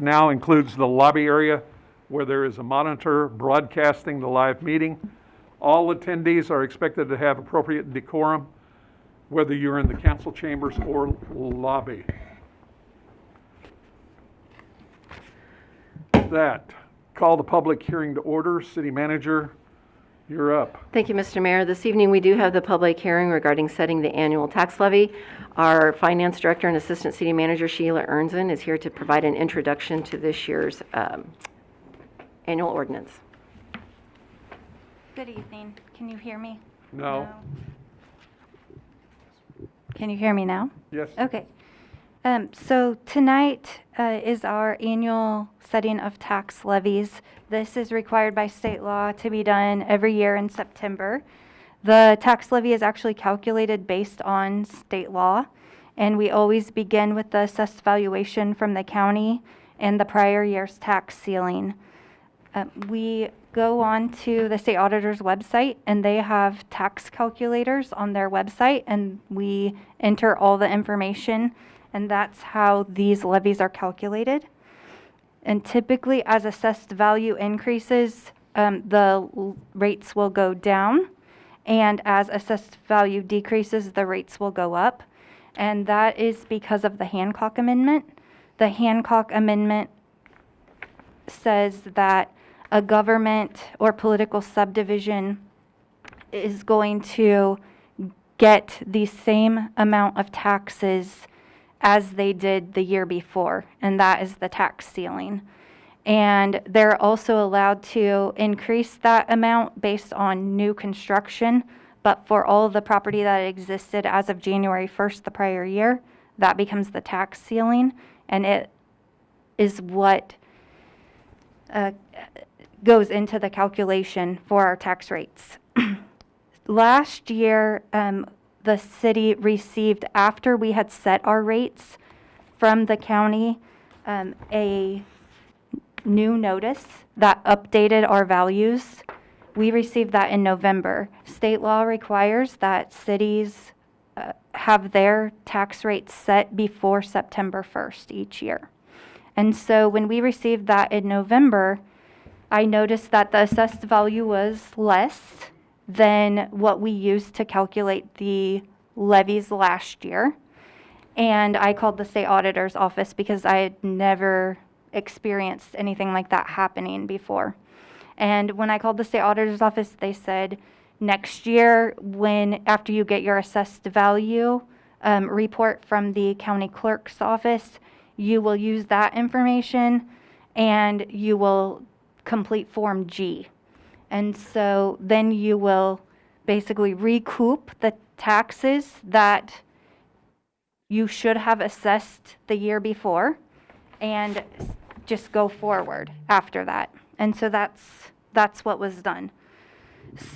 now includes the lobby area where there is a monitor broadcasting the live meeting. All attendees are expected to have appropriate decorum, whether you're in the council chambers or lobby. With that, call the public hearing to order. City Manager, you're up. Thank you, Mr. Mayor. This evening, we do have the public hearing regarding setting the annual tax levy. Our Finance Director and Assistant City Manager, Sheila Ernzen, is here to provide an introduction to this year's annual ordinance. Good evening. Can you hear me? No. Can you hear me now? Yes. Okay. So tonight is our annual setting of tax levies. This is required by state law to be done every year in September. The tax levy is actually calculated based on state law, and we always begin with the assessed valuation from the county and the prior year's tax ceiling. We go on to the state auditor's website, and they have tax calculators on their website, and we enter all the information, and that's how these levies are calculated. And typically, as assessed value increases, the rates will go down, and as assessed value decreases, the rates will go up, and that is because of the Hancock Amendment. The Hancock Amendment says that a government or political subdivision is going to get the same amount of taxes as they did the year before, and that is the tax ceiling. And they're also allowed to increase that amount based on new construction, but for all of the property that existed as of January 1st the prior year, that becomes the tax ceiling, and it is what goes into the calculation for our tax rates. Last year, the city received, after we had set our rates from the county, a new notice that updated our values. We received that in November. State law requires that cities have their tax rates set before September 1st each year. And so when we received that in November, I noticed that the assessed value was less than what we used to calculate the levies last year. And I called the state auditor's office because I had never experienced anything like that happening before. And when I called the state auditor's office, they said, next year, after you get your assessed value report from the county clerk's office, you will use that information and you will complete Form G. And so then you will basically recoup the taxes that you should have assessed the year before and just go forward after that. And so that's what was done.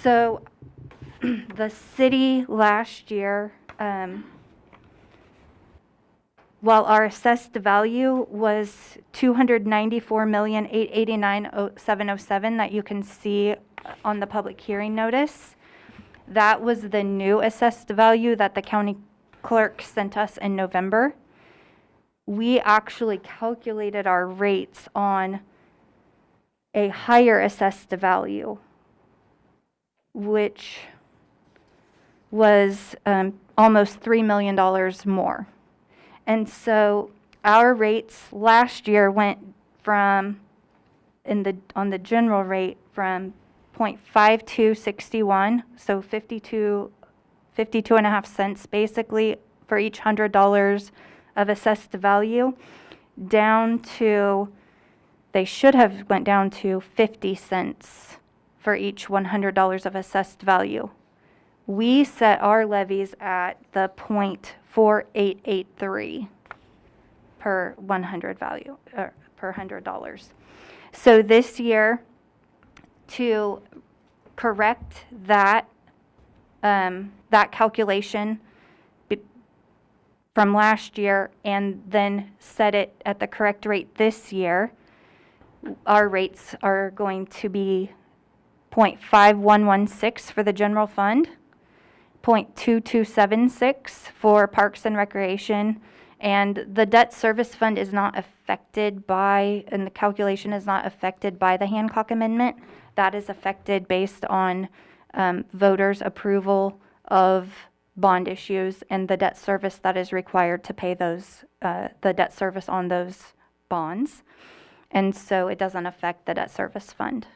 So the city last year, while our assessed value was $294,889,707 that you can see on the public hearing notice, that was the new assessed value that the county clerk sent us in November. We actually calculated our rates on a higher assessed value, which was almost $3 million more. And so our rates last year went from, on the general rate, from 0.5261, so 52.5 cents basically for each $100 of assessed value, down to, they should have went down to 50 cents for each $100 of assessed value. We set our levies at the 0.4883 per 100 value, or per $100. So this year, to correct that that calculation from last year and then set it at the correct rate this year, our rates are going to be 0.5116 for the general fund, 0.2276 for Parks and Recreation, And the debt service fund is not affected by, and the calculation is not affected by the Hancock Amendment. That is affected based on voters' approval of bond issues and the debt service that is required to pay those, the debt service on those bonds. And so it doesn't affect the debt service fund.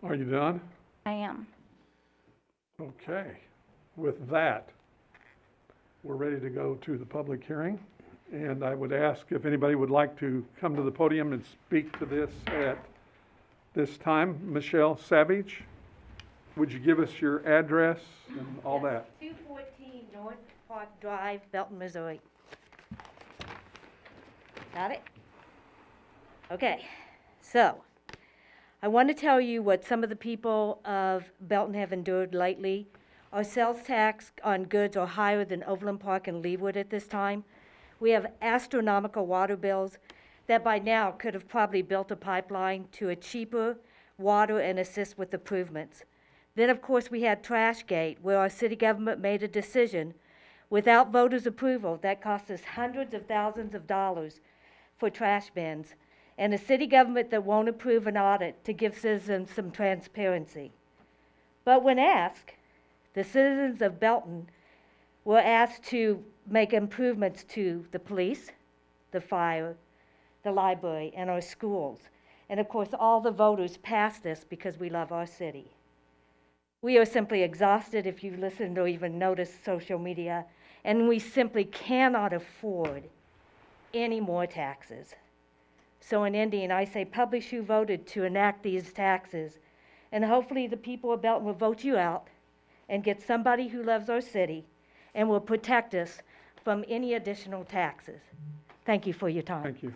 Are you done? I am. Okay. With that, we're ready to go to the public hearing. And I would ask if anybody would like to come to the podium and speak to this at this time. Michelle Savage, would you give us your address and all that? 214 North Park Drive, Belton, Missouri. Got it? Okay, so I want to tell you what some of the people of Belton have endured lately. Our sales tax on goods are higher than Overland Park and Leawood at this time. We have astronomical water bills that by now could have probably built a pipeline to a cheaper water and assist with improvements. Then, of course, we had Trashgate, where our city government made a decision without voters' approval that cost us hundreds of thousands of dollars for trash bins, and a city government that won't approve an audit to give citizens some transparency. But when asked, the citizens of Belton were asked to make improvements to the police, the fire, the library, and our schools. And of course, all the voters passed this because we love our city. We are simply exhausted if you listened or even noticed social media, and we simply cannot afford any more taxes. So in Indian, I say publish who voted to enact these taxes, and hopefully the people of Belton will vote you out and get somebody who loves our city and will protect us from any additional taxes. Thank you for your time. Thank you.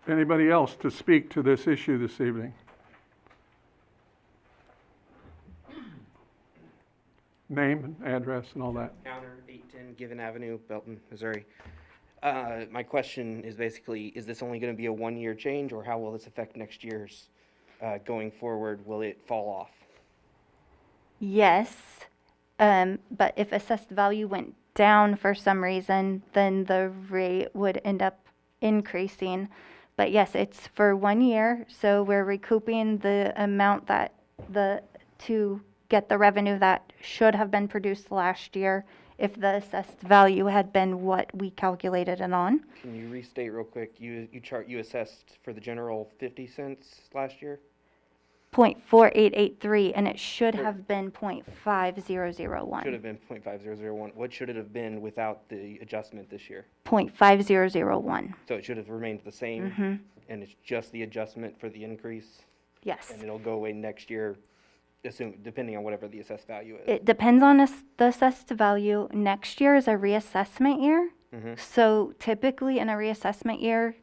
Anybody else to speak to this issue this evening? Name, address, and all that. Counter 810 Given Avenue, Belton, Missouri. My question is basically, is this only going to be a one-year change, or how will this affect next year's going forward? Will it fall off? Yes, but if assessed value went down for some reason, then the rate would end up increasing. But yes, it's for 1 year, so we're recouping the amount that to get the revenue that should have been produced last year if the assessed value had been what we calculated it on. Can you restate real quick? You assessed for the general 50 cents last year? 0.4883, and it should have been 0.5001. Should have been 0.5001. What should it have been without the adjustment this year? 0.5001. So it should have remained the same, and it's just the adjustment for the increase, Yes. and it'll go away next year, depending on whatever the assessed value is. It depends on the assessed value. Next year is a reassessment year. So typically in a reassessment year,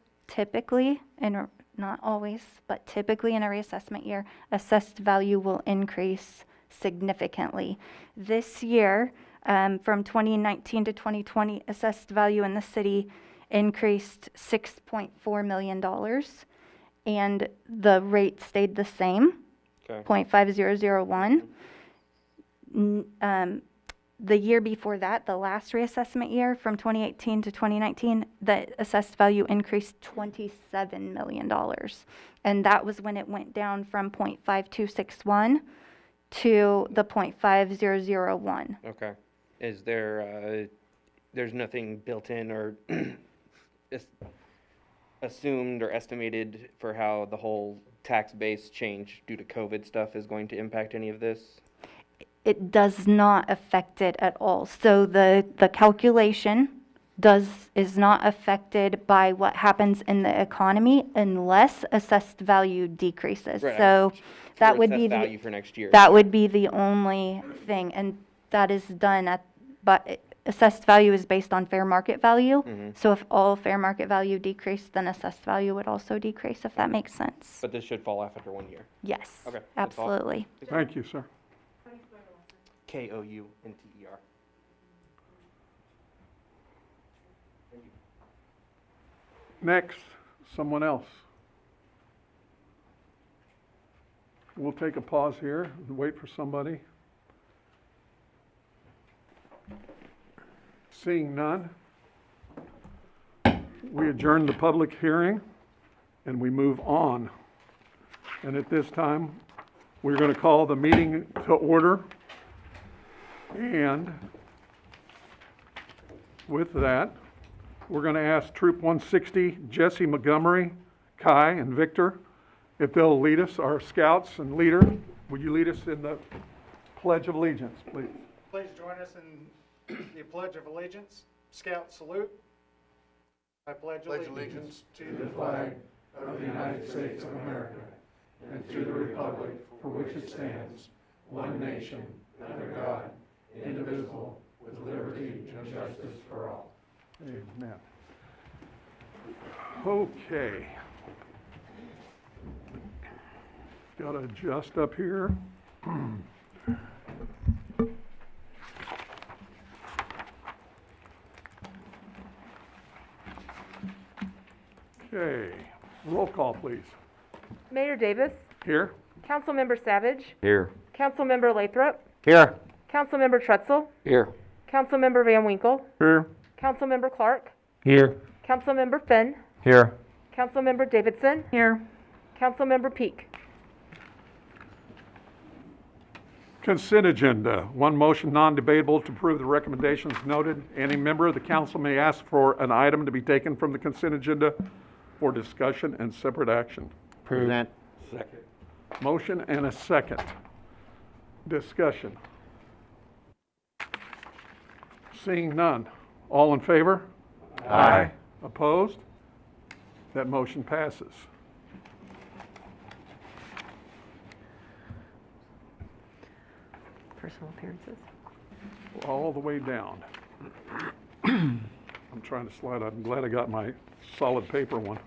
and not always, but typically in a reassessment year, assessed value will increase significantly. This year, from 2019 to 2020, assessed value in the city increased $6.4 million, and the rate stayed the same, Okay. 0.5001. The year before that, the last reassessment year, from 2018 to 2019, the assessed value increased $27 million. And that was when it went down from 0.5261 to the 0.5001. Okay. Is there, there's nothing built in or assumed or estimated for how the whole tax base change due to COVID stuff is going to impact any of this? It does not affect it at all. So the calculation is not affected by what happens in the economy unless assessed value decreases. Right, So that for would assessed be value for next year. that would be the only thing, and that is done but assessed value is based on fair market value. So if all fair market value decreased, then assessed value would also decrease, if that makes sense. But this should fall off after 1 year. Yes, Okay, that's all. absolutely. Thank you, sir. Kounter. Next, someone else. We'll take a pause here and wait for somebody. Seeing none, we adjourn the public hearing and we move on. And at this time, we're going to call the meeting to order. And with that, we're going to ask Troop 160, Jesse Montgomery, Kai, and Victor, if they'll lead us, our scouts and leader. Would you lead us in the Pledge of Allegiance, please? Please join us in the Pledge of Allegiance. Scout salute. I pledge allegiance to the flag of the United States of America and to the republic for which it stands, one nation, under God, indivisible, with liberty and justice for all. Amen. Okay. Got to adjust up here. Okay, roll call, please. Mayor Davis, Here? Councilmember Savage, Here. Councilmember Lathrop, Here. Councilmember Trutzel, Here. Councilmember Van Winkle, Here. Councilmember Clark, Here. Councilmember Finn, Here. Councilmember Davidson, Here. Councilmember Peak. Consent agenda. One motion, non-debatable, to approve the recommendations noted. Any member of the council may ask for an item to be taken from the consent agenda for discussion and separate action. Present. Second. Motion and a second. Discussion. Seeing none. All in favor? Aye. Opposed? That motion passes. Personal appearances. All the way down. I'm trying to slide. I'm glad I got my solid paper one.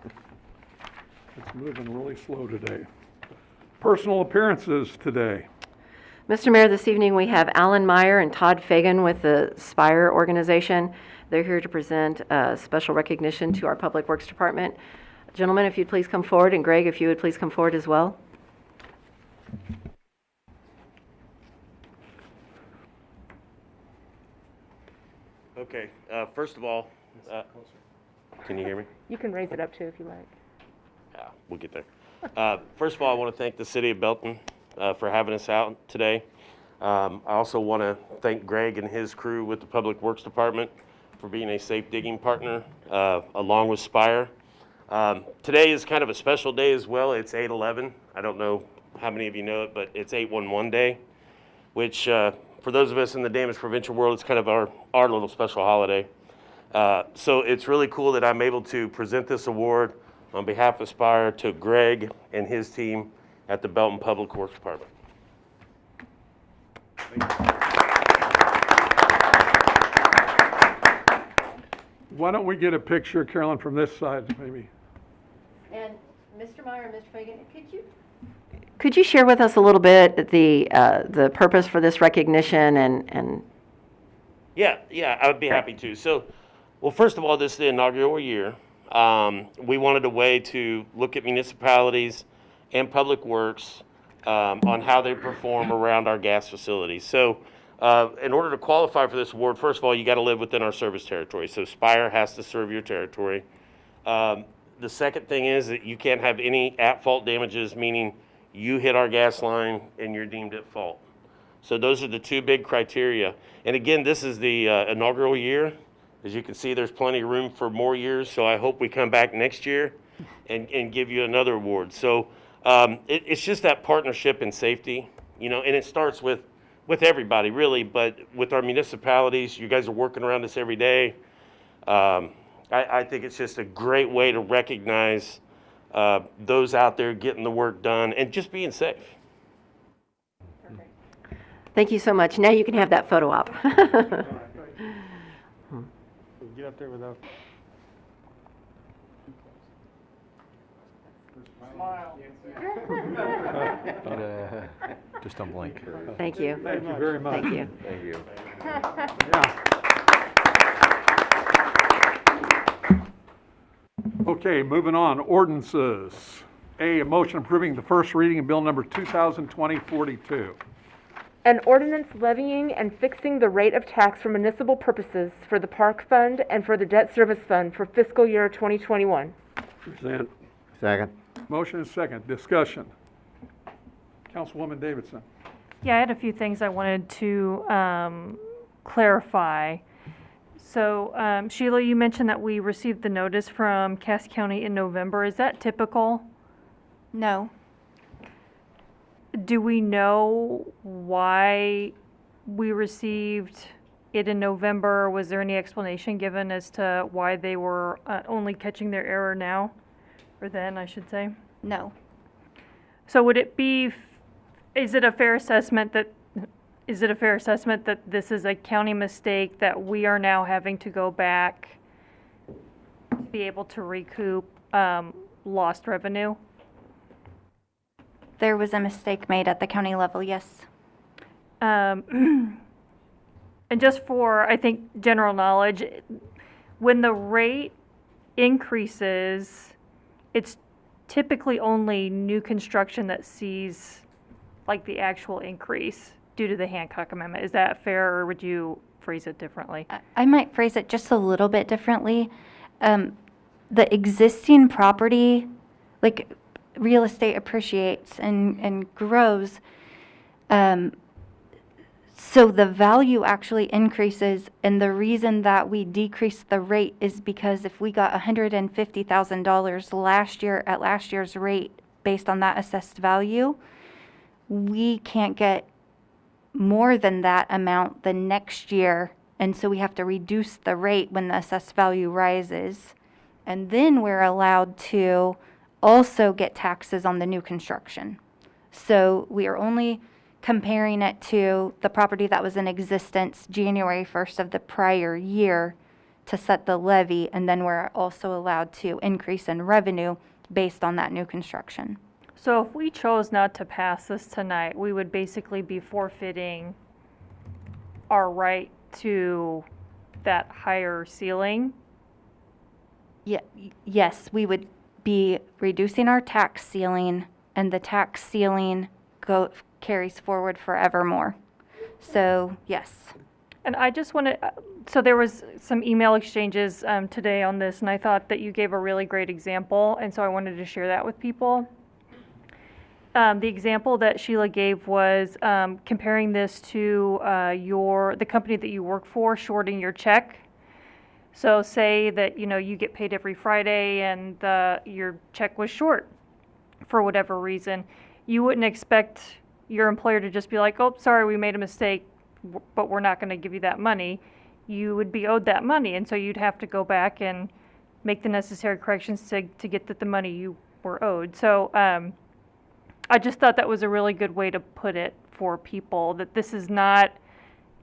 It's moving really slow today. Personal appearances today. Mr. Mayor, this evening we have Alan Meyer and Todd Fagan with the Spire organization. They're here to present special recognition to our Public Works Department. Gentlemen, if you'd please come forward, and Greg, if you would please come forward as well. Okay, first of all, can you hear me? You can raise it up too if you like. Yeah, we'll get there. First of all, I want to thank the city of Belton for having us out today. I also want to thank Greg and his crew with the Public Works Department for being a safe digging partner, along with Spire. Today is kind of a special day as well. It's 8/11. I don't know how many of you know it, but it's 811 Day, which for those of us in the damaged provincial world, it's kind of our little special holiday. So it's really cool that I'm able to present this award on behalf of Spire to Greg and his team at the Belton Public Works Department. Why don't we get a picture, Carolyn, from this side, maybe? And Mr. Meyer and Mr. Fagan, could you share with us a little bit the purpose for this recognition and Yeah, I would be happy to. So, well, first of all, this is the inaugural year. We wanted a way to look at municipalities and public works on how they perform around our gas facilities. So, in order to qualify for this award, first of all, you got to live within our service territory. So Spire has to serve your territory. The second thing is that you can't have any at-fault damages, meaning you hit our gas line and you're deemed at fault. So those are the two big criteria. And again, this is the inaugural year. As you can see, there's plenty of room for more years. So I hope we come back next year and give you another award. So it's just that partnership and safety, and it starts with everybody really, but with our municipalities. You guys are working around this every day. I think it's just a great way to recognize those out there getting the work done and just being safe. Thank you so much. Now you can have that photo op. Get up there without. Just don't blink. Thank you. Thank you very much. Thank you. Thank you. Yeah. Okay, moving on. Ordinances. A motion approving the first reading of bill number 2020-42. An ordinance levying and fixing the rate of tax for municipal purposes for the park fund and for the debt service fund for fiscal year 2021. Present. Second. Motion is second. Discussion. Councilwoman Davidson. Yeah, I had a few things I wanted to clarify. So, Sheila, you mentioned that we received the notice from Cass County in November. Is that typical? No. Do we know why we received it in November? Was there any explanation given as to why they were only catching their error now? Or then, I should say? No. So would it be, is it a fair assessment that this is a county mistake that we are now having to go back to be able to recoup lost revenue? There was a mistake made at the county level, yes. And just for, I think, general knowledge, when the rate increases, it's typically only new construction that sees like the actual increase due to the Hancock Amendment. Is that fair, or would you phrase it differently? I might phrase it just a little bit differently. The existing property, like real estate appreciates and grows. So the value actually increases, and the reason that we decreased the rate is because if we got $150,000 last year at last year's rate based on that assessed value, we can't get more than that amount the next year, and so we have to reduce the rate when the assessed value rises. And then we're allowed to also get taxes on the new construction. So we are only comparing it to the property that was in existence January 1st of the prior year to set the levy, and then we're also allowed to increase in revenue based on that new construction. So if we chose not to pass this tonight, we would basically be forfeiting our right to that higher ceiling? Yeah, yes, we would be reducing our tax ceiling, and the tax ceiling carries forward forevermore. So, yes. And I just wanted, so there was some email exchanges today on this, and I thought that you gave a really great example, and so I wanted to share that with people. The example that Sheila gave was comparing this to the company that you work for shorting your check. So say that, you get paid every Friday and your check was short for whatever reason. You wouldn't expect your employer to just be like, oh, sorry, we made a mistake, but we're not going to give you that money. You would be owed that money, and so you'd have to go back and make the necessary corrections to get the money you were owed. So I just thought that was a really good way to put it for people, that this is not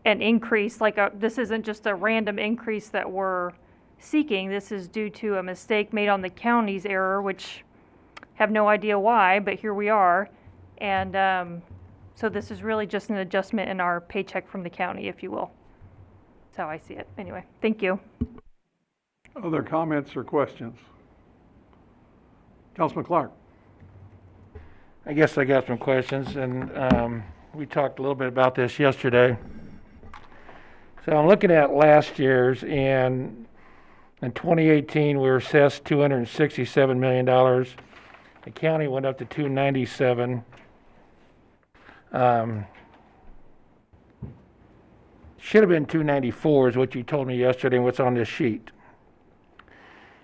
an increase, this isn't just a random increase that we're seeking. This is due to a mistake made on the county's error, which have no idea why, but here we are. And so this is really just an adjustment in our paycheck from the county, if you will. That's how I see it. Anyway, thank you. Other comments or questions? Councilman Clark. I guess I got some questions, and we talked a little bit about this yesterday. So I'm looking at last year's, and in 2018, we were assessed $267 million. The county went up to 297. Should have been 294 is what you told me yesterday and what's on this sheet.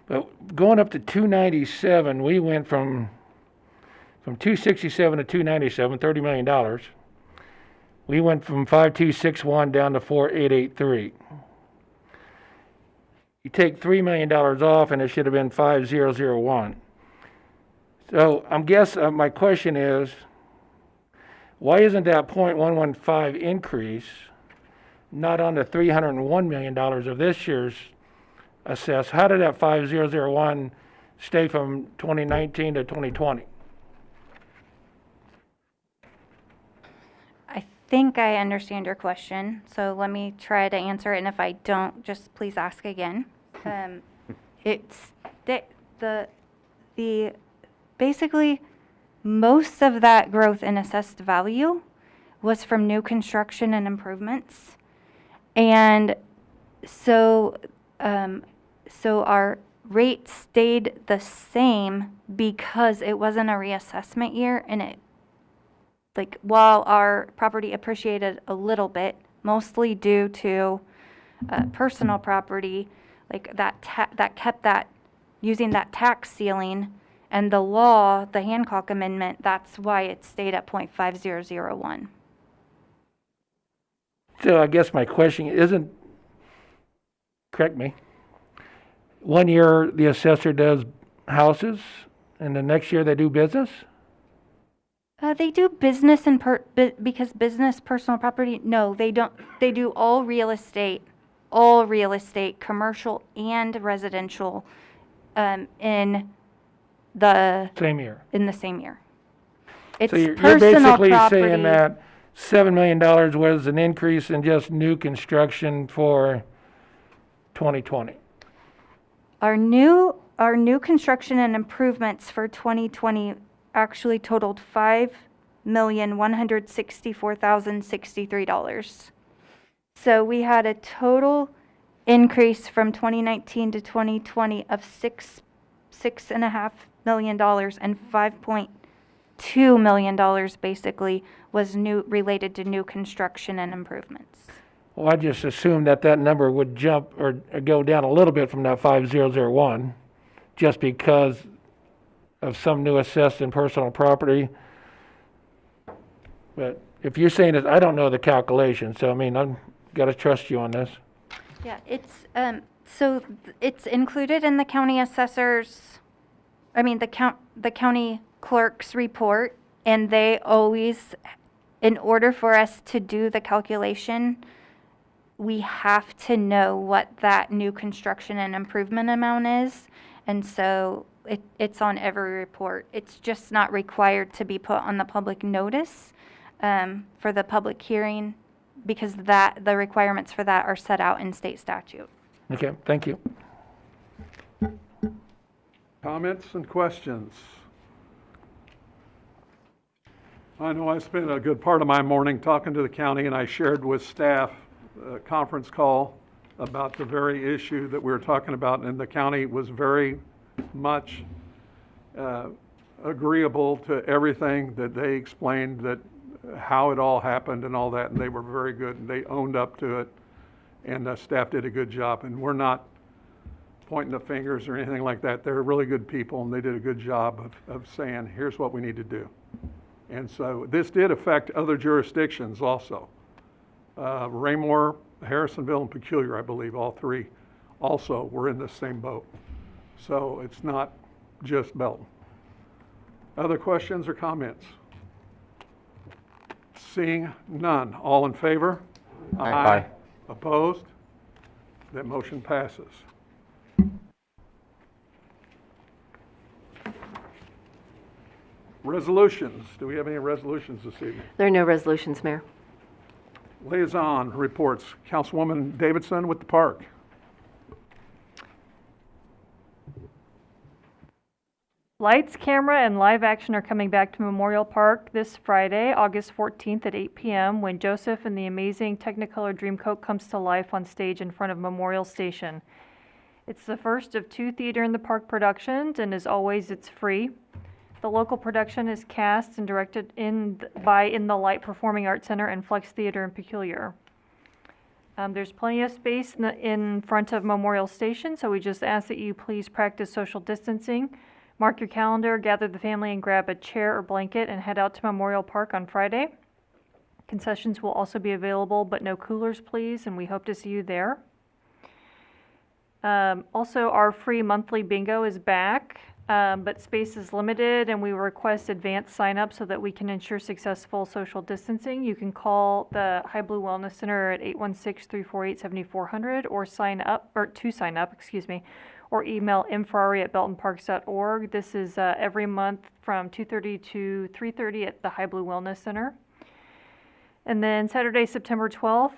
But going up to 297, we went from 267 to 297, $30 million. We went from 5261 down to 4883. You take $3 million off and it should have been 5001. So my question is, why isn't that 0.115 increase not on the $301 million of this year's assess? How did that 5001 stay from 2019 to 2020? I think I understand your question, so let me try to answer it, and if I don't, just please ask again. It's basically most of that growth in assessed value was from new construction and improvements. And so, so our rate stayed the same because it wasn't a reassessment year, and it, like, while our property appreciated a little bit, mostly due to personal property, like that kept that, using that tax ceiling, and the law, the Hancock Amendment, that's why it stayed at .5001. So I guess my question isn't, correct me, 1 year the assessor does houses and the next year they do business? They do business and because business, personal property, no, they don't. They do all real estate, commercial and residential, in the Same year. same year. It's So you're personal basically property. saying that $7 million was an increase in just new construction for 2020. Our new construction and improvements for 2020 actually totaled $5,164,063. So we had a total increase from 2019 to 2020 of $6.5 million, and $5.2 million basically was related to new construction and improvements. Well, I just assumed that number would jump or go down a little bit from that 5001, just because of some new assessed and personal property. But if you're saying that, I don't know the calculation, so I mean, I've got to trust you on this. Yeah, it's, so it's included in the county assessors, the county clerk's report, and they always, in order for us to do the calculation, we have to know what that new construction and improvement amount is. And so it's on every report. It's just not required to be put on the public notice for the public hearing, because the requirements for that are set out in state statute. Okay, thank you. Comments and questions? I know I spent a good part of my morning talking to the county, and I shared with staff a conference call about the very issue that we were talking about, and the county was very much agreeable to everything that they explained, that how it all happened and all that, and they were very good, and they owned up to it, and the staff did a good job. And we're not pointing the fingers or anything like that. They're really good people, and they did a good job of saying, here's what we need to do. And so this did affect other jurisdictions also. Raymore, Harrisonville, and Peculiar, I believe, all three also were in the same boat. So it's not just Belton. Other questions or comments? Seeing none. All in favor? Aye. Opposed? That motion passes. Resolutions. Do we have any resolutions this evening? There are no resolutions, Mayor. Liaison reports. Councilwoman Davidson with the park. Lights, camera, and live action are coming back to Memorial Park this Friday, August 14th at 8 p.m. when Joseph and the amazing Technicolor Dreamcoat comes to life on stage in front of Memorial Station. It's the first of 2 Theater in the Park productions, and as always, it's free. The local production is cast and directed by In the Light Performing Arts Center and Flex Theater in Peculiar. There's plenty of space in front of Memorial Station, so we just ask that you please practice social distancing. Mark your calendar, gather the family, and grab a chair or blanket and head out to Memorial Park on Friday. Concessions will also be available, but no coolers, please, and we hope to see you there. Also, our free monthly bingo is back, but space is limited, and we request advanced sign-up so that we can ensure successful social distancing. You can call the High Blue Wellness Center at 816-348-7400 or sign up, or email infrari@beltonparks.org. This is every month from 2:30 to 3:30 at the High Blue Wellness Center. And then Saturday, September 12th,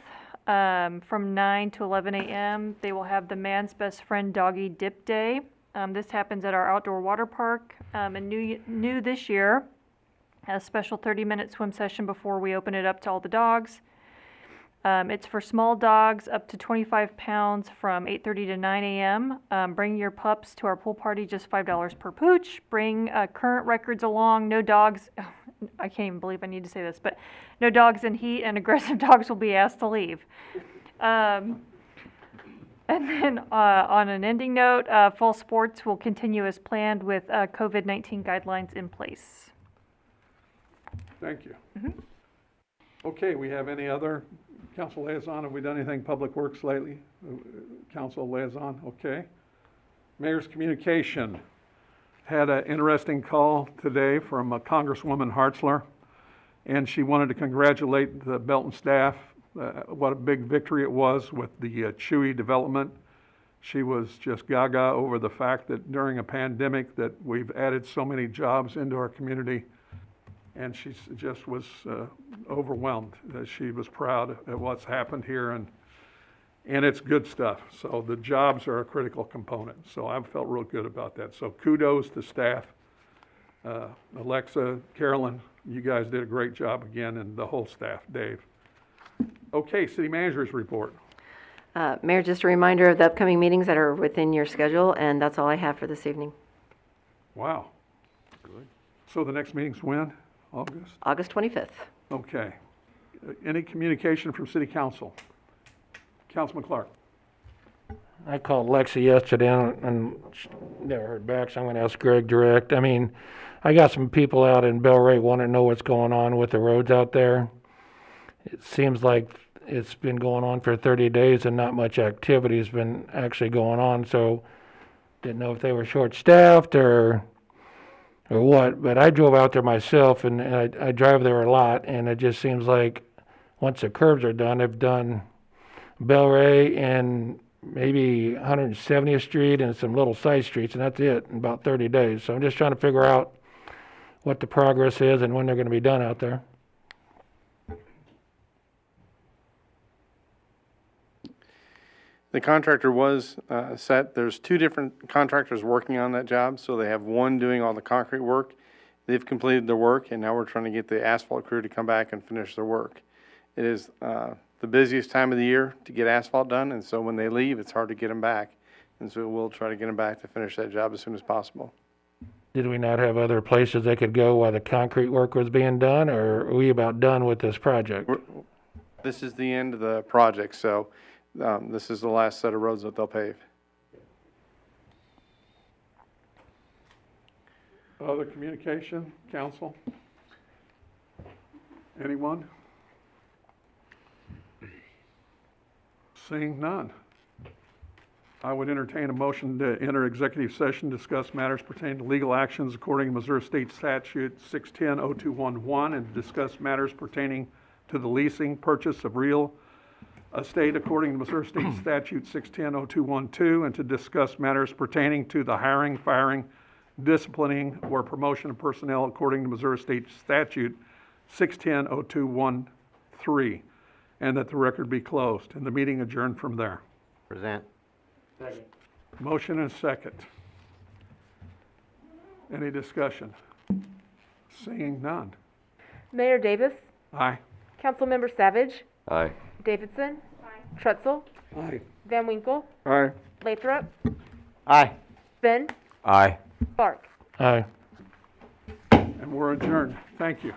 from 9 to 11 a.m., they will have the Man's Best Friend Doggy Dip Day. This happens at our outdoor water park. And new this year, a special 30-minute swim session before we open it up to all the dogs. It's for small dogs up to 25 pounds from 8:30 to 9 a.m. Bring your pups to our pool party, just $5 per pooch. Bring current records along. No dogs, I can't even believe I need to say this, but no dogs in heat, and aggressive dogs will be asked to leave. And then on an ending note, fall sports will continue as planned with COVID-19 guidelines in place. Thank you. Okay, we have any other council liaison? Have we done anything public works lately? Council liaison, okay. Mayor's communication. Had an interesting call today from Congresswoman Hartzler, and she wanted to congratulate the Belton staff. What a big victory it was with the Chewy development. She was just gaga over the fact that during a pandemic that we've added so many jobs into our community. And she just was overwhelmed. She was proud at what's happened here, and it's good stuff. So the jobs are a critical component. So I've felt real good about that. So kudos to staff. Alexa, Carolyn, you guys did a great job again, and the whole staff, Dave. Okay, city manager's report. Mayor, just a reminder of the upcoming meetings that are within your schedule, and that's all I have for this evening. Wow. Good. So the next meeting's when? August 25th. Okay. Any communication from city council? Councilman Clark. I called Lexi yesterday and never heard back, so I'm going to ask Greg direct. I mean, I got some people out in Belray want to know what's going on with the roads out there. It seems like it's been going on for 30 days and not much activity has been actually going on, so didn't know if they were short-staffed or what, but I drove out there myself, and I drive there a lot, and it just seems like once the curbs are done, they've done Belray and maybe 170th Street and some little side streets, and that's it in about 30 days. So I'm just trying to figure out what the progress is and when they're going to be done out there. The contractor was set. There's two different contractors working on that job, so they have one doing all the concrete work. They've completed their work, and now we're trying to get the asphalt crew to come back and finish their work. It is the busiest time of the year to get asphalt done, and so when they leave, it's hard to get them back. And so we'll try to get them back to finish that job as soon as possible. Did we not have other places they could go while the concrete work was being done, or are we about done with this project? This is the end of the project, so this is the last set of roads that they'll pave. Other communication, council? Anyone? Seeing none. I would entertain a motion to enter executive session, discuss matters pertaining to legal actions according to Missouri State Statute 610-0211, and discuss matters pertaining to the leasing, purchase of real estate according to Missouri State Statute 610-0212, and to discuss matters pertaining to the hiring, firing, disciplining, or promotion of personnel according to Missouri State Statute 610-0213, and that the record be closed, and the meeting adjourned from there. Present. Second. Motion and second. Any discussion? Seeing none. Mayor Davis, Aye. Councilmember Savage, Aye. Davidson, Trutzel, Aye. Van Winkle, Aye. Lathrop, Aye. Finn, Aye. Clark. Aye. And we're adjourned. Thank you.